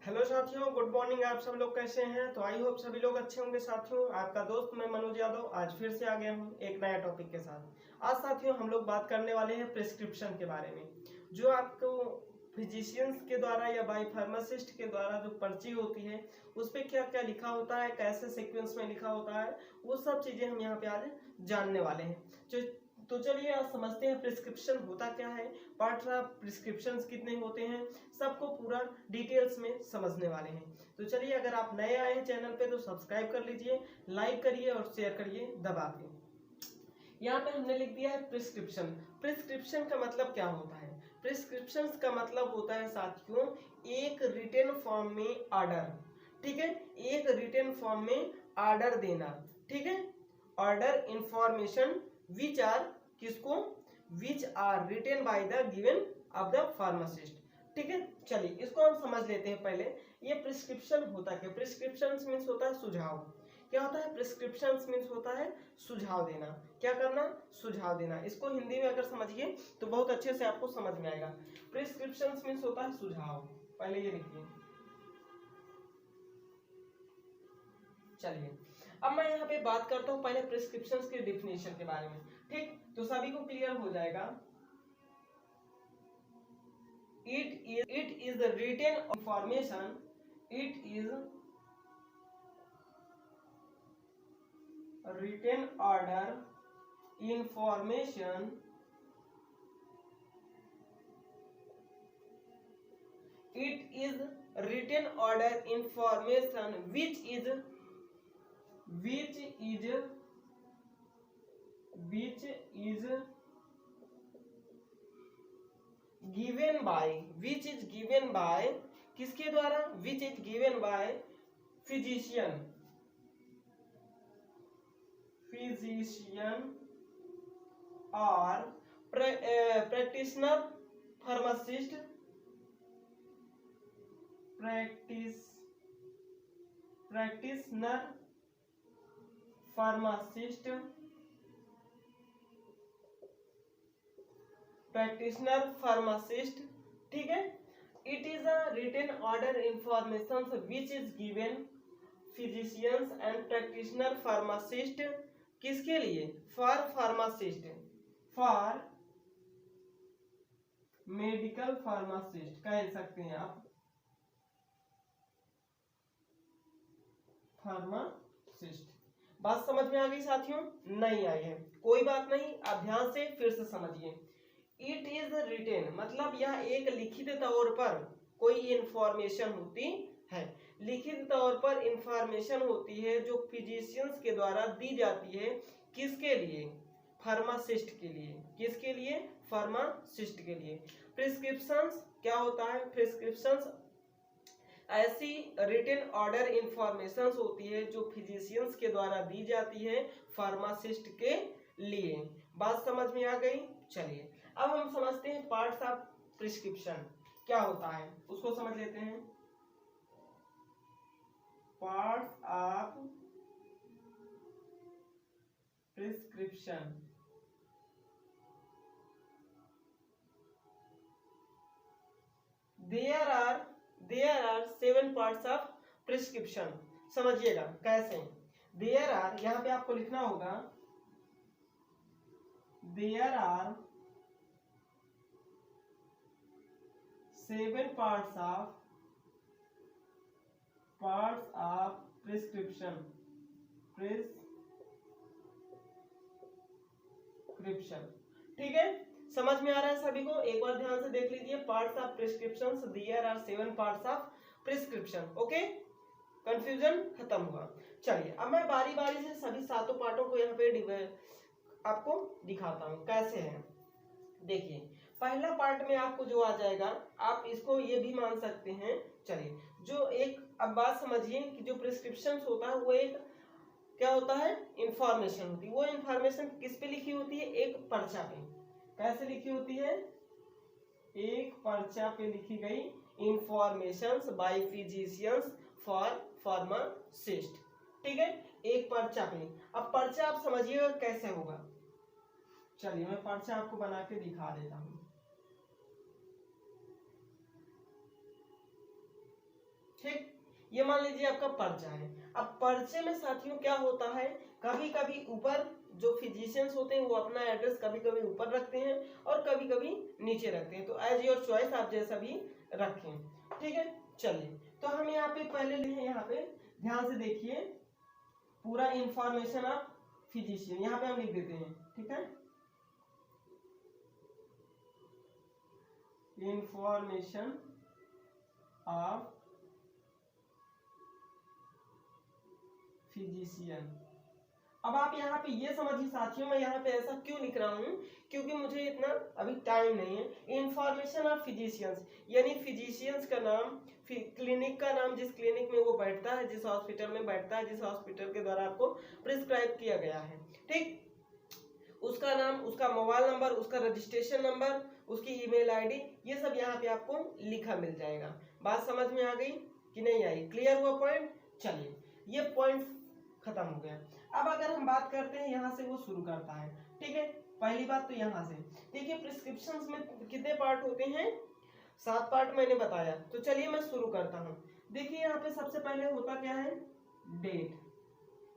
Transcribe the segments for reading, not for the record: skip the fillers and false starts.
Hello साथियों, good morning. आप सब लोग कैसे हैं? तो आई होप सभी लोग अच्छे होंगे। साथियों, आपका दोस्त मैं मनोज यादव आज फिर से आ गया हूं एक नया टॉपिक के साथ। आज साथियों हम लोग बात करने वाले हैं प्रिस्क्रिप्शन के बारे में, जो आपको फिजिशियंस के द्वारा या बाई फार्मासिस्ट के द्वारा जो पर्ची होती है उस पर क्या क्या लिखा होता है, कैसे सीक्वेंस में लिखा होता है, वो सब चीजें हम यहाँ पे आज जानने वाले हैं। तो चलिए आज समझते हैं प्रिस्क्रिप्शन होता क्या है, पार्ट्स ऑफ प्रिस्क्रिप्शंस कितने होते हैं, सबको पूरा डिटेल्स में समझने वाले हैं। तो चलिए, अगर आप नए आए हैं चैनल पे तो सब्सक्राइब कर लीजिए, लाइक करिए और शेयर करिए दबा के। यहाँ पे हमने लिख दिया है प्रिस्क्रिप्शन। प्रिस्क्रिप्शन का मतलब क्या होता है? प्रिस्क्रिप्शन का मतलब होता है साथियों एक रिटन फॉर्म में ऑर्डर। ठीक है, एक रिटन फॉर्म में ऑर्डर देना। ठीक है, ऑर्डर इंफॉर्मेशन विच आर किसको, which are written by the given of the pharmacist. ठीक है, चलिए इसको हम समझ लेते हैं पहले। ये प्रिस्क्रिप्शन होता क्या? प्रिस्क्रिप्शन मीन्स होता है सुझाव। क्या होता है? प्रिस्क्रिप्शन मीन्स होता है सुझाव देना। क्या करना? सुझाव देना। इसको हिंदी में अगर समझिए तो बहुत अच्छे से आपको समझ में आएगा। प्रिस्क्रिप्शन मीन्स होता है सुझाव। पहले ये लिखिए। चलिए अब मैं यहाँ पे बात करता हूँ पहले प्रिस्क्रिप्शन के डिफिनेशन के बारे में। ठीक, तो सभी को क्लियर हो जाएगा। It is the written information, it is written order information it is written order information which is given by, which is given by किसके द्वारा? which is given by physician or practitioner pharmacist, practitioner pharmacist, practitioner pharmacist। ठीक है, it is a written order information which is given physicians and practitioner pharmacist किसके लिए? For pharmacist, for medical pharmacist कह सकते हैं आप, फार्मासिस्ट। बात समझ में आ गई साथियों? नहीं आई है कोई बात नहीं, आप ध्यान से फिर से समझिए। इट इज रिटेन मतलब यह एक लिखित तौर पर कोई इंफॉर्मेशन होती है, लिखित तौर पर इंफॉर्मेशन होती है जो फिजिशियंस के द्वारा दी जाती है। किसके लिए? फार्मासिस्ट के लिए। किसके लिए? फार्मासिस्ट के लिए। प्रिस्क्रिप्शंस क्या होता है? प्रिस्क्रिप्शंस ऐसी रिटन ऑर्डर इंफॉर्मेशन होती है जो फिजिशियंस के द्वारा दी जाती है फार्मासिस्ट के लिए। बात समझ में आ गई? चलिए अब हम समझते हैं पार्ट्स ऑफ प्रिस्क्रिप्शन क्या होता है, उसको समझ लेते हैं। Parts of prescription. There are 7 parts of prescription. समझिएगा कैसे। देयर आर, यहां पे आपको लिखना होगा there are 7 parts of prescription. ठीक है, समझ में आ रहा है सभी को? एक बार ध्यान से देख लीजिए। Parts of prescription, there are 7 parts of prescription. Okay, confusion खत्म हुआ। चलिए अब मैं बारी बारी से सभी 7 पार्टों को यहाँ पे आपको दिखाता हूँ कैसे है। देखिए पहला पार्ट में आपको जो आ जाएगा, आप इसको ये भी मान सकते हैं। चलिए जो एक, अब बात समझिए कि जो प्रिस्क्रिप्शन होता है वो एक क्या होता है? इंफॉर्मेशन होती है। वो इंफॉर्मेशन किस पे लिखी होती है? एक पर्चा पे। कैसे लिखी होती है? एक पर्चा पे लिखी गई informations by physicians for pharmacist. ठीक है, एक पर्चा पे। अब पर्चा आप समझिएगा कैसे होगा। चलिए मैं पर्चा आपको बना के दिखा देता हूं। ठीक, ये मान लीजिए आपका पर्चा है। अब पर्चे में साथियों क्या होता है, कभी कभी ऊपर जो फिजिशियंस होते हैं वो अपना एड्रेस कभी कभी ऊपर रखते हैं और कभी कभी नीचे रखते हैं, तो एज योर चॉइस, आप जैसा भी रखें। ठीक है, चलिए तो हम यहाँ पे पहले लिखे, यहाँ पे ध्यान से देखिए, पूरा इंफॉर्मेशन ऑफ फिजिशियन यहाँ पे हम लिख देते हैं। ठीक है, इंफॉर्मेशन ऑफ फिजिशियन। अब आप यहाँ पे ये समझिए साथियों, मैं यहाँ पे ऐसा क्यों लिख रहा हूँ, क्योंकि मुझे इतना अभी टाइम नहीं है। इंफॉर्मेशन ऑफ फिजिशियंस यानी फिजिशियंस का नाम, क्लिनिक का नाम, जिस क्लिनिक में वो बैठता है, जिस हॉस्पिटल में बैठता है, जिस हॉस्पिटल के द्वारा आपको प्रिस्क्राइब किया गया है, ठीक, उसका नाम, उसका मोबाइल नंबर, उसका रजिस्ट्रेशन नंबर, उसकी ईमेल आईडी, ये सब यहाँ पे आपको लिखा मिल जाएगा। बात समझ में आ गई कि नहीं आई? क्लियर हुआ पॉइंट? चलिए, ये पॉइंट खत्म हो गया। अब अगर हम बात करते हैं यहाँ से वो शुरू करता है, ठीक है, पहली बात तो यहाँ से देखिए, प्रिस्क्रिप्शंस में कितने पार्ट होते हैं? 7 पार्ट मैंने बताया। तो चलिए मैं शुरू करता हूँ। देखिए यहाँ पे सबसे पहले होता क्या है? डेट।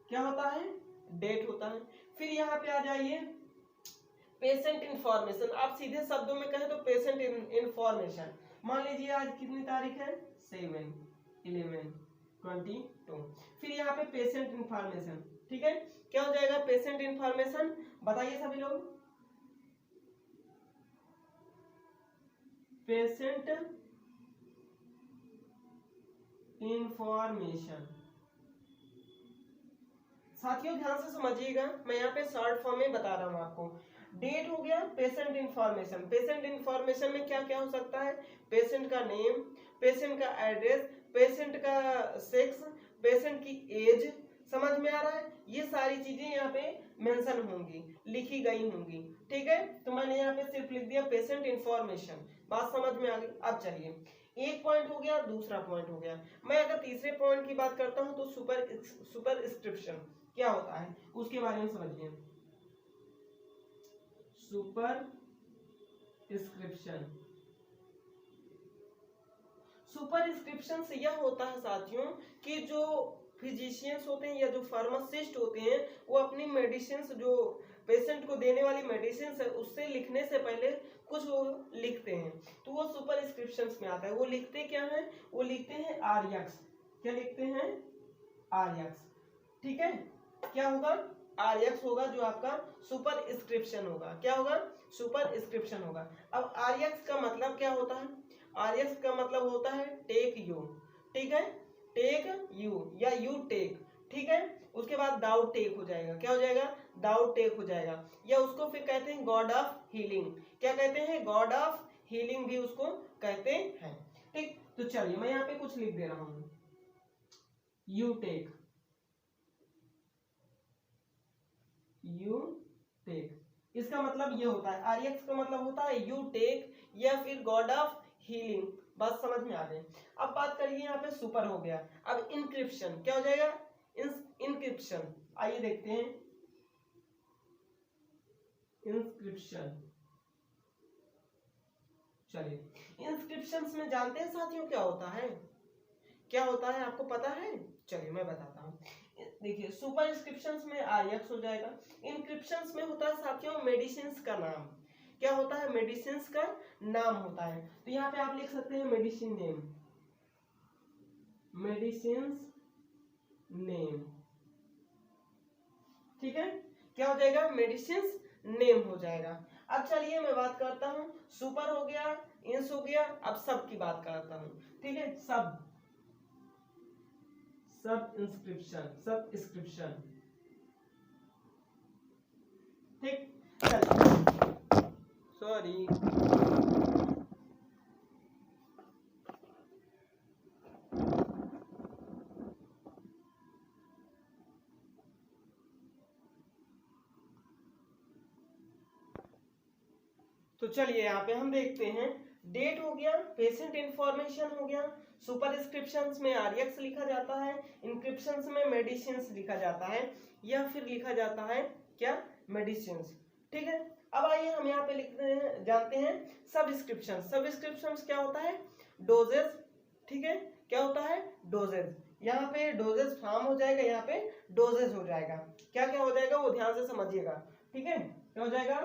क्या होता है? डेट होता है। फिर यहाँ पे आ जाइए पेशेंट इंफॉर्मेशन। आप सीधे शब्दों में कहें तो पेशेंट इंफॉर्मेशन। मान लीजिए आज कितनी तारीख है? 7/11/22। फिर यहाँ पे पेशेंट इंफॉर्मेशन, ठीक है, क्या हो जाएगा? पेशेंट इंफॉर्मेशन, बताइए सभी लोग। Patient information. साथियों ध्यान से समझिएगा, मैं यहाँ पे शॉर्ट फॉर्म में बता रहा हूँ आपको। डेट हो गया पेशेंट इंफॉर्मेशन। पेशेंट इंफॉर्मेशन में क्या क्या हो सकता है? पेशेंट का नेम, पेशेंट का एड्रेस, पेशेंट का सेक्स, पेशेंट की एज, समझ में आ रहा है? ये सारी चीजें यहाँ पे मेंशन होंगी, लिखी गई होंगी, ठीक है। तो मैंने यहाँ पे सिर्फ लिख दिया पेशेंट इंफॉर्मेशन। बात समझ में आ गई? अब चलिए, एक पॉइंट हो गया, दूसरा पॉइंट हो गया। मैं अगर तीसरे पॉइंट की बात करता हूँ तो सुपरस्क्रिप्शन क्या होता है उसके बारे में समझिए। सुपरस्क्रिप्शन, सुपरस्क्रिप्शन से यह होता है साथियों कि जो फिजिशियंस होते हैं या जो फार्मासिस्ट होते हैं वो अपनी मेडिसिन, जो पेशेंट को देने वाली मेडिसिन है, उससे लिखने से पहले कुछ वो लिखते हैं, तो वो सुपरस्क्रिप्शंस में आता है। वो लिखते क्या है? वो लिखते हैं आरएक्स। क्या लिखते हैं? आरएक्स, ठीक है। क्या होगा? आरएक्स होगा, जो आपका सुपरस्क्रिप्शन होगा। क्या होगा? सुपरस्क्रिप्शन होगा। अब आरएक्स का मतलब क्या होता है? आरएक्स का मतलब होता है टेक यू, ठीक है, टेक यू या यू टेक, ठीक है। उसके बाद दाउ टेक हो जाएगा। क्या हो जाएगा? दाउ टेक हो जाएगा। या उसको फिर कहते हैं गॉड ऑफ हीलिंग। क्या कहते हैं? गॉड ऑफ हीलिंग भी उसको कहते हैं, ठीक। तो चलिए मैं यहाँ पे कुछ लिख दे रहा हूं। यू टेक, यू टेक, इसका मतलब ये होता है, आरएक्स का मतलब होता है यू टेक या फिर गॉड ऑफ हीलिंग। बात समझ में आ गई? अब बात करिए, यहाँ पे सुपर हो गया। अब इंक्रिप्शन क्या हो जाएगा? इंक्रिप्शन, आइए देखते हैं। इंस्क्रिप्शन, चलिए इंस्क्रिप्शंस में जानते हैं साथियों क्या होता है? क्या होता है आपको पता है? चलिए मैं बताता हूँ। देखिए, सुपरस्क्रिप्शंस में आरएक्स हो जाएगा। इंक्रिप्शंस में होता है साथियों मेडिसिन्स का नाम। क्या होता है? मेडिसिन्स का नाम होता है। तो यहाँ पे आप लिख सकते हैं मेडिसिन नेम, मेडिसिन्स नेम, ठीक है। क्या हो जाएगा? मेडिसिन्स नेम हो जाएगा। अब चलिए मैं बात करता हूँ, सुपर हो गया, इंस हो गया, अब सब की बात करता हूँ, ठीक है। सब इंस्क्रिप्शन, सब इंस्क्रिप्शन, ठीक। चलिए, सॉरी, तो चलिए यहाँ पे हम देखते हैं। डेट हो गया, पेशेंट इंफॉर्मेशन हो गया, सुपरस्क्रिप्शंस में आरएक्स लिखा जाता है, इंक्रिप्शंस में मेडिसिन्स लिखा जाता है, या फिर लिखा जाता है क्या? मेडिसिन्स, ठीक है। अब आइए हम यहाँ पे लिखते हैं, जानते हैं सबस्क्रिप्शन। सबस्क्रिप्शंस क्या होता है? डोजेस, ठीक है, क्या होता है, डोजेज। यहाँ पे डोजेज फॉर्म हो जाएगा, यहाँ पे डोजेज हो जाएगा। क्या क्या हो जाएगा वो ध्यान से समझिएगा, ठीक है। क्या हो जाएगा,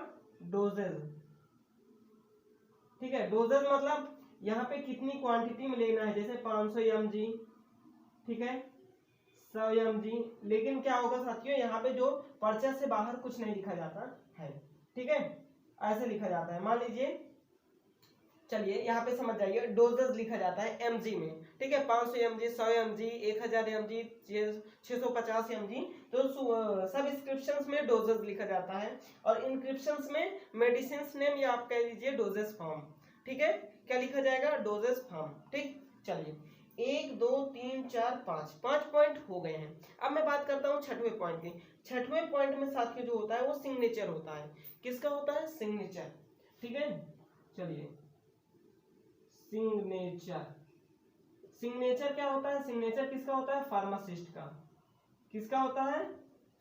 डोजेज, ठीक है। डोजेज मतलब यहाँ पे कितनी क्वांटिटी में लेना है, जैसे 500 mg, ठीक है, 100 mg। लेकिन क्या होगा साथियों, यहाँ पे जो पर्चा से बाहर कुछ नहीं लिखा जाता है, ठीक है, ऐसे लिखा जाता है। मान लीजिए, चलिए यहाँ पे समझ जाइए, डोजेज लिखा जाता है mg में, ठीक है। 500 mg, 100 mg, 1000 mg, 650 mg, तो सब्सक्रिप्शंस में डोजेज लिखा जाता है, और इंक्रिप्शंस में मेडिसिन नेम या आप कह लीजिए डोजेज फॉर्म, ठीक है। क्या लिखा जाएगा, डोजेज फॉर्म, ठीक। चलिए 1 2 3 4 5 पॉइंट हो गए हैं। अब मैं बात करता हूँ छठवें पॉइंट की। छठवें पॉइंट में साथियों जो होता है वो सिग्नेचर होता है। किसका होता है, सिग्नेचर, ठीक है। चलिए सिग्नेचर, सिग्नेचर क्या होता है, सिग्नेचर किसका होता है, फार्मासिस्ट का। किसका होता है,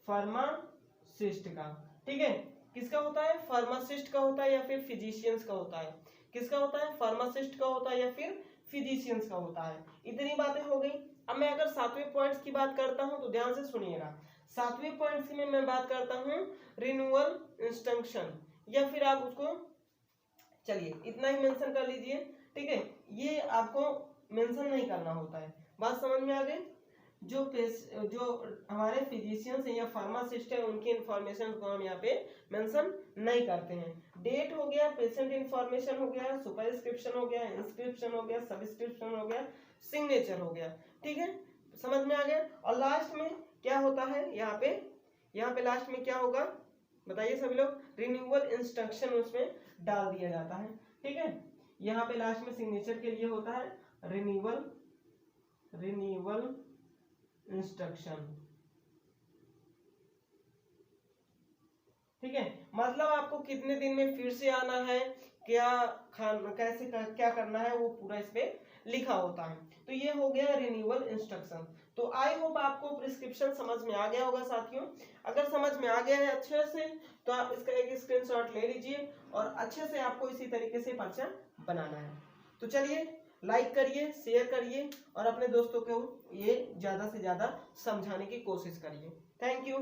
फार्मासिस्ट का, ठीक है। किसका होता है, फार्मासिस्ट का होता है या फिर फिजिशियंस का होता है। किसका होता है, फार्मासिस्ट का होता है या फिर फिजिशियंस का होता है। इतनी बातें हो गई। अब मैं अगर 7वें पॉइंट्स की बात करता हूं तो ध्यान से सुनिएगा। 7वें पॉइंट्स में मैं बात करता हूं रिन्यूअल इंस्ट्रक्शन, या फिर आप उसको, चलिए इतना ही मेंशन कर लीजिए, ठीक है। ये आपको मेंशन नहीं करना होता है। बात समझ में आ गई। जो हमारे फिजिशियंस हैं या फार्मासिस्ट हैं उनकी इंफॉर्मेशन को हम यहाँ पे मेंशन नहीं करते हैं। डेट हो गया, पेशेंट इंफॉर्मेशन हो गया, सुपरस्क्रिप्शन हो गया, इंस्क्रिप्शन हो गया, सबस्क्रिप्शन हो गया, सिग्नेचर हो गया, ठीक है, समझ में आ गया। और लास्ट में क्या होता है, यहाँ पे लास्ट में क्या होगा बताइए सभी लोग, रिन्यूअल इंस्ट्रक्शन उसमें डाल दिया जाता है, ठीक है। यहाँ पे लास्ट में सिग्नेचर के लिए होता है रिन्यूअल इंस्ट्रक्शन, ठीक है। मतलब आपको कितने दिन में फिर से आना है, क्या कैसे क्या करना है, वो पूरा इस पे लिखा होता है। तो ये हो गया रिन्यूअल इंस्ट्रक्शन। तो आई होप आपको प्रिस्क्रिप्शन समझ में आ गया होगा साथियों। अगर समझ में आ गया है अच्छे से तो आप इसका एक स्क्रीनशॉट ले लीजिए और अच्छे से आपको इसी तरीके से पर्चा बनाना है। तो चलिए लाइक करिए, शेयर करिए और अपने दोस्तों को ये ज्यादा से ज्यादा समझाने की कोशिश करिए। Thank you.